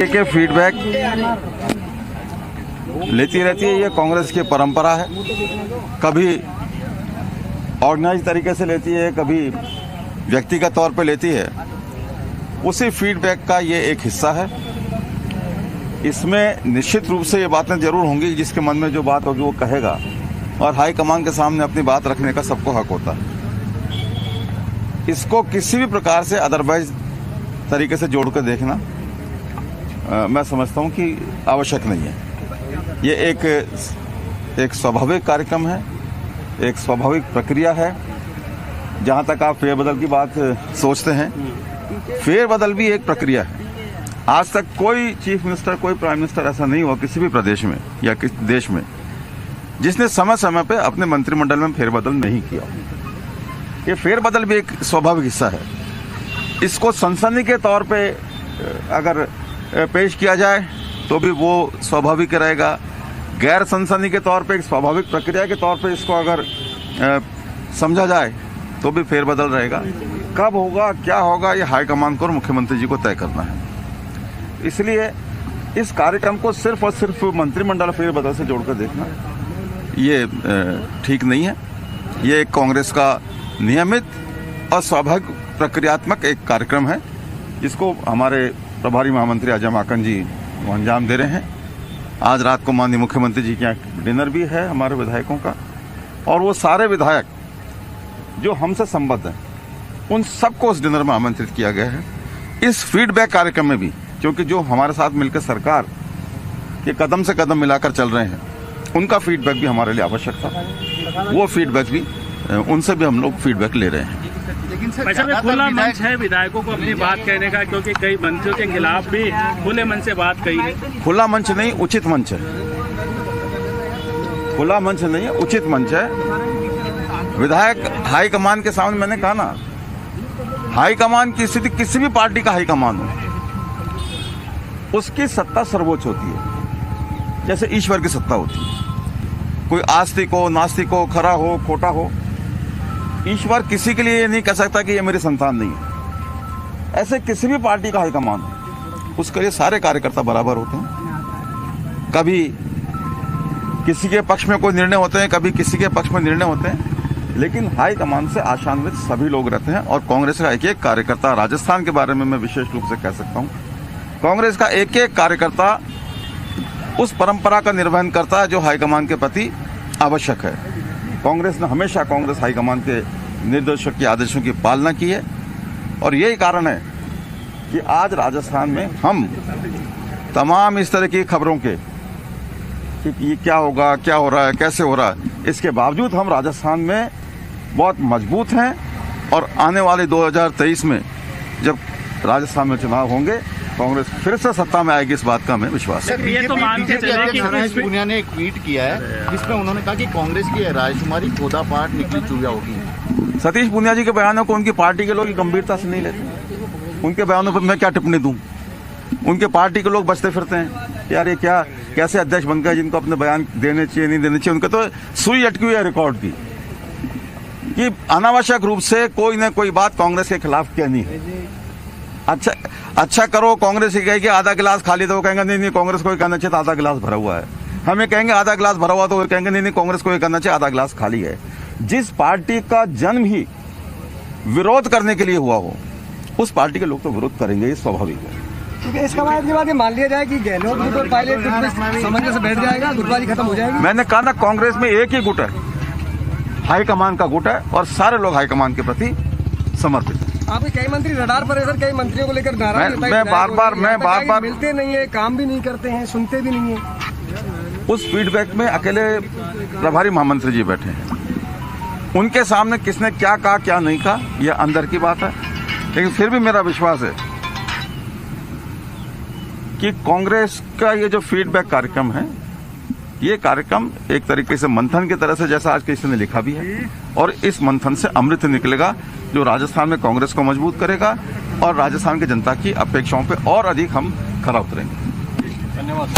के फीडबैक लेती रहती है, ये कांग्रेस की परंपरा है। कभी ऑर्गेनाइज तरीके से लेती है, कभी व्यक्तिगत तौर पे लेती है। उसी फीडबैक का ये एक हिस्सा है। इसमें निश्चित रूप से ये बातें जरूर होंगी, जिसके मन में जो बात होगी वो कहेगा, और हाईकमान के सामने अपनी बात रखने का सबको हक होता है। इसको किसी भी प्रकार से अदरवाइज तरीके से जोड़ कर देखना मैं समझता हूं कि आवश्यक नहीं है। ये एक स्वाभाविक कार्यक्रम है, एक स्वाभाविक प्रक्रिया है। जहां तक आप फेरबदल की बात सोचते हैं, फेरबदल भी एक प्रक्रिया है। आज तक कोई चीफ मिनिस्टर, कोई प्राइम मिनिस्टर ऐसा नहीं हुआ किसी भी प्रदेश में या किसी देश में जिसने समय समय पे अपने मंत्रिमंडल में फेरबदल नहीं किया। ये फेरबदल भी एक स्वाभाविक हिस्सा है। इसको सनसनी के तौर पे अगर पेश किया जाए तो भी वो स्वाभाविक रहेगा। गैर सनसनी के तौर पे, एक स्वाभाविक प्रक्रिया के तौर पे इसको अगर समझा जाए तो भी फेरबदल रहेगा। कब होगा, क्या होगा, ये हाईकमान को और मुख्यमंत्री जी को तय करना है। इसलिए इस कार्यक्रम को सिर्फ और सिर्फ मंत्रिमंडल फेरबदल से जोड़कर देखना ये ठीक नहीं है। ये एक कांग्रेस का नियमित और स्वाभाविक प्रक्रियात्मक एक कार्यक्रम है, जिसको हमारे प्रभारी महामंत्री अजय माकन जी वो अंजाम दे रहे हैं। आज रात को माननीय मुख्यमंत्री जी के यहाँ डिनर भी है हमारे विधायकों का, और वो सारे विधायक जो हमसे संबद्ध हैं उन सबको उस डिनर में आमंत्रित किया गया है। इस फीडबैक कार्यक्रम में भी, क्योंकि जो हमारे साथ मिलकर सरकार के कदम से कदम मिलाकर चल रहे हैं, उनका फीडबैक भी हमारे लिए आवश्यक था। वो फीडबैक भी, उनसे भी हम लोग फीडबैक ले रहे हैं। लेकिन सर, खुला मंच है विधायकों को अपनी बात कहने का, क्योंकि कई मंत्रियों के खिलाफ भी खुले मन से बात कही है। खुला मंच नहीं, उचित मंच है। खुला मंच नहीं है, उचित मंच है। विधायक हाईकमान के सामने, मैंने कहा ना, हाईकमान की स्थिति, किसी भी पार्टी का हाईकमान हो, उसकी सत्ता सर्वोच्च होती है, जैसे ईश्वर की सत्ता होती है। कोई आस्तिक हो, नास्तिक हो, खरा हो, खोटा हो, ईश्वर किसी के लिए ये नहीं कह सकता कि ये मेरी संतान नहीं है। ऐसे किसी भी पार्टी का हाईकमान हो, उसके लिए सारे कार्यकर्ता बराबर होते हैं। कभी किसी के पक्ष में कोई निर्णय होते हैं, कभी किसी के पक्ष में निर्णय होते हैं, लेकिन हाईकमान से आशान्वित सभी लोग रहते हैं। और कांग्रेस का एक एक कार्यकर्ता, राजस्थान के बारे में मैं विशेष रूप से कह सकता हूं, कांग्रेस का एक एक कार्यकर्ता उस परंपरा का निर्वहन करता है जो हाईकमान के प्रति आवश्यक है। कांग्रेस ने हमेशा कांग्रेस हाईकमान के निर्देशों की, आदेशों की पालना की है, और यही कारण है कि आज राजस्थान में हम तमाम इस तरह की खबरों के कि ये क्या होगा, क्या हो रहा है, कैसे हो रहा है, इसके बावजूद हम राजस्थान में बहुत मजबूत हैं। और आने वाले 2023 में जब राजस्थान में चुनाव होंगे, कांग्रेस फिर से सत्ता में आएगी, इस बात का हमें विश्वास है। ये तो मान के चले कि सतीश पूनिया ने एक ट्वीट किया है जिसमें उन्होंने कहा कि कांग्रेस की राजकुमारी खोदापाट निकली चूड़िया होगी। सतीश पूनिया जी के बयानों को उनकी पार्टी के लोग गंभीरता से नहीं लेते। उनके बयानों पर मैं क्या टिप्पणी दूं? उनके पार्टी के लोग बचते फिरते हैं, यार ये क्या, कैसे अध्यक्ष बन गए जिनको अपने बयान देने चाहिए, नहीं देने चाहिए। उनके तो सुई अटकी हुई है रिकॉर्ड की, कि अनावश्यक रूप से कोई न कोई बात कांग्रेस के खिलाफ कहनी है। अच्छा करो, कांग्रेस ही कहेगी आधा गिलास खाली, तो वो कहेंगे नहीं कांग्रेस को कहना चाहिए आधा गिलास भरा हुआ है। हमें कहेंगे आधा गिलास भरा हुआ, तो वो कहेंगे नहीं कांग्रेस को कहना चाहिए आधा गिलास खाली है। जिस पार्टी का जन्म ही विरोध करने के लिए हुआ हो, उस पार्टी के लोग तो विरोध करेंगे, ये स्वाभाविक है। क्योंकि इस कवायद के बाद ये मान लिया जाए कि गहलोत गुट और पायलट गुट में समन्वय से बैठ जाएगा, गुटबाजी खत्म हो जाएगी। मैंने कहा ना, कांग्रेस में एक ही गुट है, हाईकमान का गुट है, और सारे लोग हाईकमान के प्रति समर्पित हैं। आपके कई मंत्री रडार पर है सर, कई मंत्रियों को लेकर नाराज मैं बार बार मिलते नहीं है, काम भी नहीं करते हैं, सुनते भी नहीं है। उस फीडबैक में अकेले प्रभारी महामंत्री जी बैठे हैं, उनके सामने किसने क्या कहा, क्या नहीं कहा, यह अंदर की बात है। लेकिन फिर भी मेरा विश्वास है कि कांग्रेस का ये जो फीडबैक कार्यक्रम है, ये कार्यक्रम एक तरीके से मंथन की तरह से, जैसा आज किसी ने लिखा भी है, और इस मंथन से अमृत निकलेगा जो राजस्थान में कांग्रेस को मजबूत करेगा, और राजस्थान की जनता की अपेक्षाओं पे और अधिक हम खरा उतरेंगे। धन्यवाद।